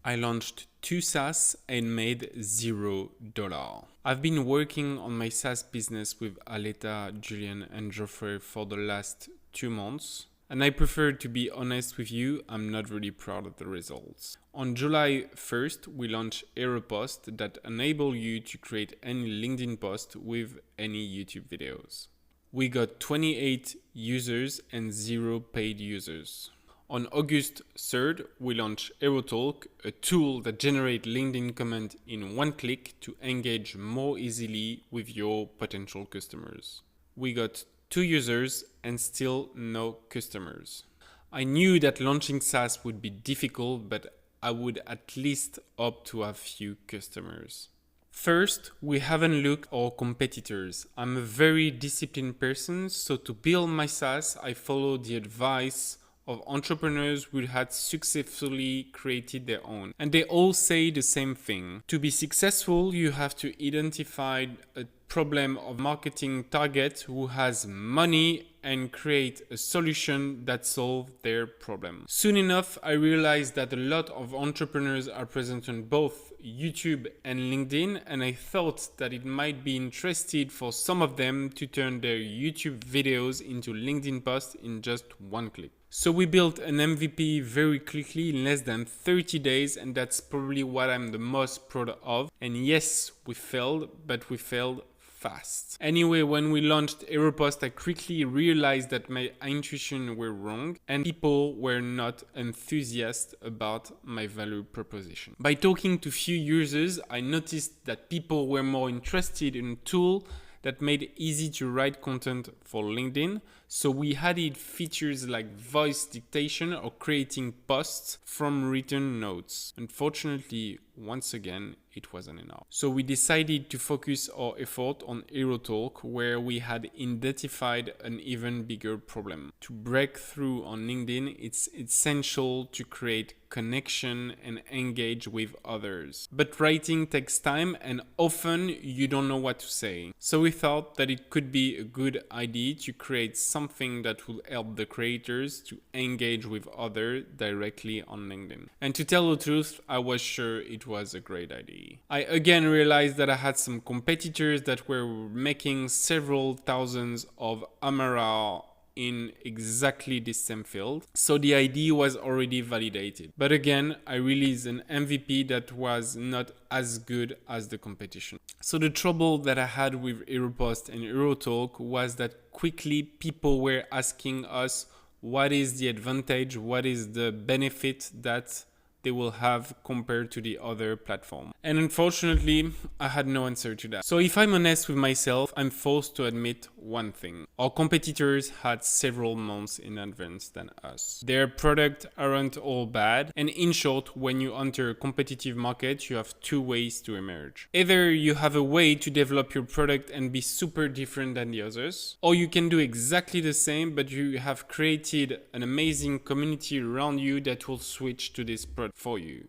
I launched 2 SaaS and made $0. I've been working on my SaaS business with Aleta, Julian, and Geoffrey for the last 2 months. And I prefer to be honest with you, I'm not really proud of the results. On July 1st, we launched AeroPost that enable you to create any LinkedIn post with any YouTube videos. We got 28 users and 0 paid users. On August 3rd, we launched AeroTalk, a tool that generates LinkedIn comments in 1 click to engage more easily with your potential customers. We got 2 users and still no customers. I knew that launching SaaS would be difficult, but I would at least hope to have few customers. First, we haven't looked at our competitors. I'm a very disciplined person, so to build my SaaS, I follow the advice of entrepreneurs who had successfully created their own. And they all say the same thing. To be successful, you have to identify a problem of marketing target who has money and create a solution that solves their problem. Soon enough, I realized that a lot of entrepreneurs are present on both YouTube and LinkedIn, and I thought that it might be interesting for some of them to turn their YouTube videos into LinkedIn posts in just 1 click. So we built an MVP very quickly in less than 30 days, and that's probably what I'm the most proud of. And yes, we failed, but we failed fast. Anyway, when we launched AeroPost, I quickly realized that my intuition were wrong and people were not enthusiastic about my value proposition. By talking to few users, I noticed that people were more interested in a tool that made it easy to write content for LinkedIn. So we added features like voice dictation or creating posts from written notes. Unfortunately, once again, it wasn't enough. So we decided to focus our effort on AeroTalk, where we had identified an even bigger problem. To break through on LinkedIn, it's essential to create connection and engage with others. But writing takes time and often you don't know what to say. So we thought that it could be a good idea to create something that will help the creators to engage with others directly on LinkedIn. And to tell the truth, I was sure it was a great idea. I again realized that I had some competitors that were making several thousands of AMRR in exactly the same field. So the idea was already validated. But again, I released an MVP that was not as good as the competition. So the trouble that I had with AeroPost and AeroTalk was that quickly people were asking us what is the advantage, what is the benefit that they will have compared to the other platform. And unfortunately, I had no answer to that. So if I'm honest with myself, I'm forced to admit one thing. Our competitors had several months in advance than us. Their products aren't all bad. And in short, when you enter a competitive market, you have 2 ways to emerge. Either you have a way to develop your product and be super different than the others, or you can do exactly the same, but you have created an amazing community around you that will switch to this product for you.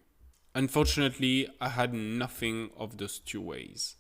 Unfortunately, I had nothing of those 2 ways.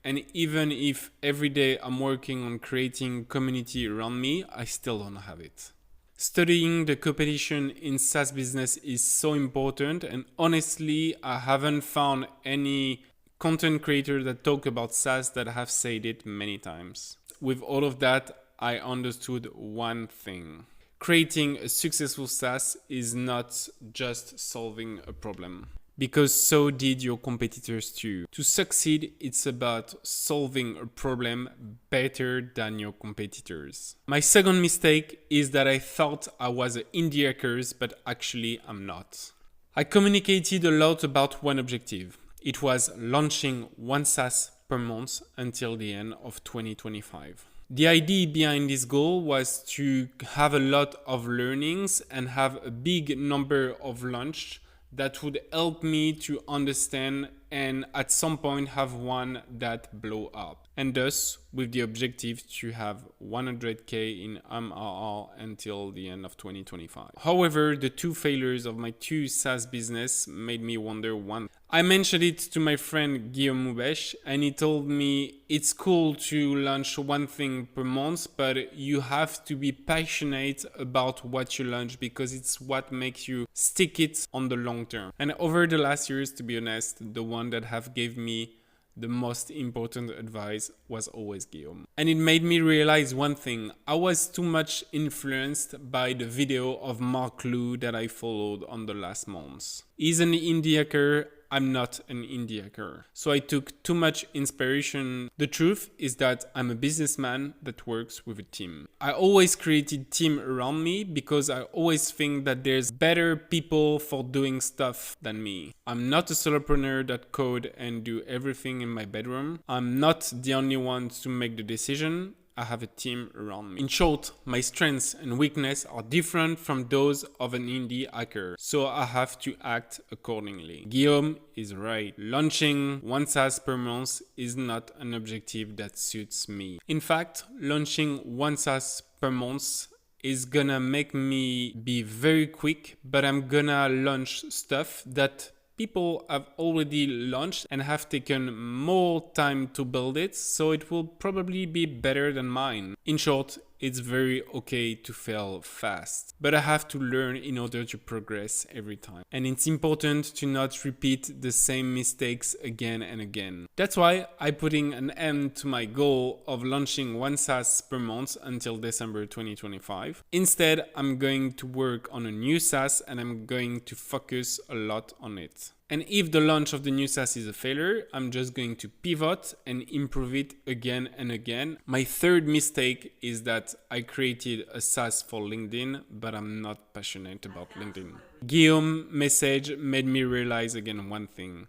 And even if every day I'm working on creating community around me, I still don't have it. Studying the competition in SaaS business is so important, and honestly, I haven't found any content creator that talk about SaaS that have said it many times. With all of that, I understood one thing. Creating a successful SaaS is not just solving a problem, because so did your competitors too. To succeed, it's about solving a problem better than your competitors. My second mistake is that I thought I was an indie hacker, but actually I'm not. I communicated a lot about one objective. It was launching 1 SaaS per month until the end of 2025. The idea behind this goal was to have a lot of learnings and have a big number of launches that would help me to understand and at some point have one that blow up. And thus, with the objective to have 100K in MRR until the end of 2025. However, the two failures of my two SaaS business made me wonder one. I mentioned it to my friend Guillaume Moubesh, and he told me it's cool to launch one thing per month, but you have to be passionate about what you launch because it's what makes you stick it on the long term. And over the last years, to be honest, the one that have gave me the most important advice was always Guillaume. And it made me realize one thing. I was too much influenced by the video of Mark Liu that I followed on the last months. He's an indie hacker. I'm not an indie hacker. So I took too much inspiration. The truth is that I'm a businessman that works with a team. I always created team around me because I always think that there's better people for doing stuff than me. I'm not a solopreneur that code and do everything in my bedroom. I'm not the only one to make the decision. I have a team around me. In short, my strengths and weaknesses are different from those of an indie hacker, so I have to act accordingly. Guillaume is right. Launching one SaaS per month is not an objective that suits me. In fact, launching one SaaS per month is gonna make me be very quick, but I'm gonna launch stuff that people have already launched and have taken more time to build it, so it will probably be better than mine. In short, it's very okay to fail fast, but I have to learn in order to progress every time. And it's important to not repeat the same mistakes again and again. That's why I'm putting an end to my goal of launching one SaaS per month until December 2025. Instead, I'm going to work on a new SaaS and I'm going to focus a lot on it. And if the launch of the new SaaS is a failure, I'm just going to pivot and improve it again and again. My third mistake is that I created a SaaS for LinkedIn, but I'm not passionate about LinkedIn. Guillaume's message made me realize again one thing.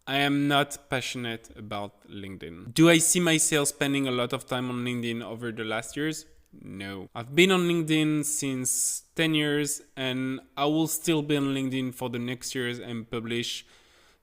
I am not passionate about LinkedIn. Do I see myself spending a lot of time on LinkedIn over the last years? No. I've been on LinkedIn since 10 years and I will still be on LinkedIn for the next years and publish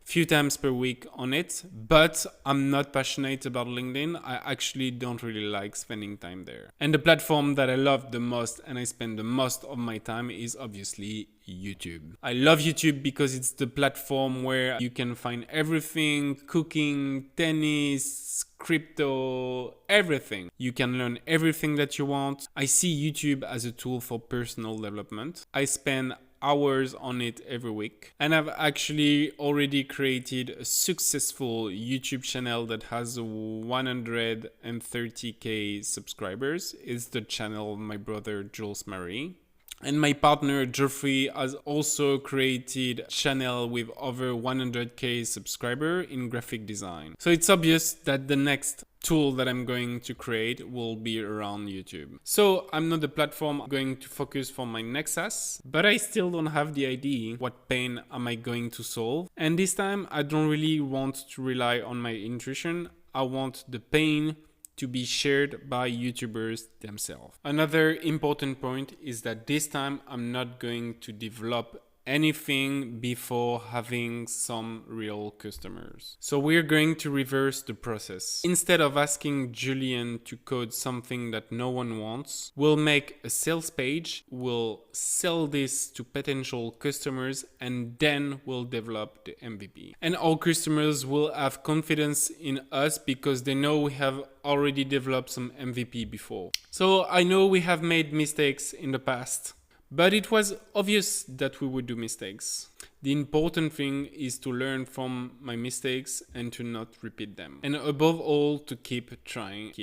few times per week on it, but I'm not passionate about LinkedIn. I actually don't really like spending time there. And the platform that I love the most and I spend the most of my time is obviously YouTube. I love YouTube because it's the platform where you can find everything, cooking, tennis, crypto, everything. You can learn everything that you want. I see YouTube as a tool for personal development. I spend hours on it every week. And I've actually already created a successful YouTube channel that has 130k subscribers. It's the channel of my brother Jules Marie. And my partner Geoffrey has also created a channel with over 100k subscribers in graphic design. So it's obvious that the next tool that I'm going to create will be around YouTube. So I'm not the platform I'm going to focus for my next SaaS, but I still don't have the idea what pain am I going to solve. And this time I don't really want to rely on my intuition. I want the pain to be shared by YouTubers themselves. Another important point is that this time I'm not going to develop anything before having some real customers. So we're going to reverse the process. Instead of asking Julian to code something that no one wants, we'll make a sales page, we'll sell this to potential customers, and then we'll develop the MVP. And our customers will have confidence in us because they know we have already developed some MVP before. So I know we have made mistakes in the past, but it was obvious that we would do mistakes. The important thing is to learn from my mistakes and to not repeat them. And above all, to keep trying.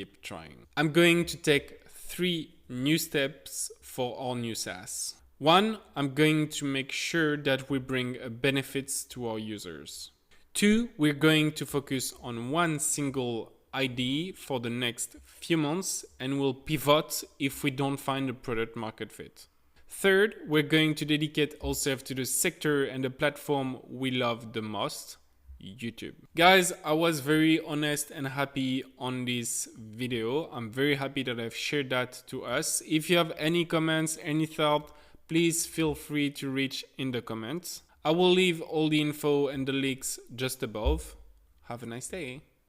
I'm going to take 3 new steps for our new SaaS. 1, I'm going to make sure that we bring benefits to our users. 2, we're going to focus on one single idea for the next few months and we'll pivot if we don't find a product market fit. 3rd, we're going to dedicate ourselves to the sector and the platform we love the most, YouTube. Guys, I was very honest and happy on this video. I'm very happy that I've shared that to us. If you have any comments, any thought, please feel free to reach in the comments. I will leave all the info and the links just above. Have a nice day.